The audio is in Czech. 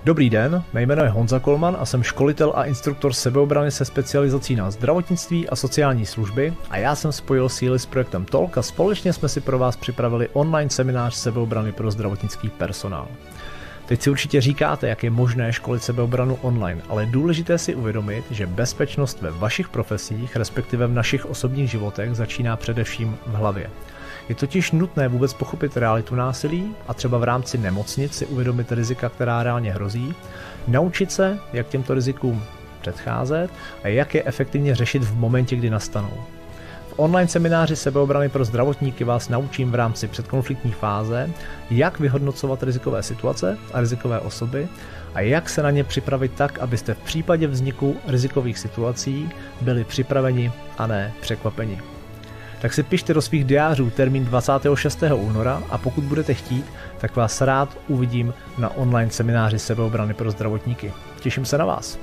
Dobrý den, mé jméno je Honza Kolman a jsem školitel a instruktor sebeobrany se specializací na zdravotnictví a sociální služby a já jsem spojil síly s projektem Talk a společně jsme si pro vás připravili online seminář sebeobrany pro zdravotnický personál. Teď si určitě říkáte, jak je možné školit sebeobranu online, ale je důležité si uvědomit, že bezpečnost ve vašich profesích, respektive v našich osobních životech, začíná především v hlavě. Je totiž nutné vůbec pochopit realitu násilí a třeba v rámci nemocnic si uvědomit rizika, která reálně hrozí, naučit se, jak těmto rizikům předcházet a jak je efektivně řešit v momentě, kdy nastanou. V online semináři sebeobrany pro zdravotníky vás naučím v rámci předkonfliktní fáze, jak vyhodnocovat rizikové situace a rizikové osoby a jak se na ně připravit tak, abyste v případě vzniku rizikových situací byli připraveni a ne překvapeni. Tak si pište do svých diářů termín 26. února a pokud budete chtít, tak vás rád uvidím na online semináři sebeobrany pro zdravotníky. Těším se na vás.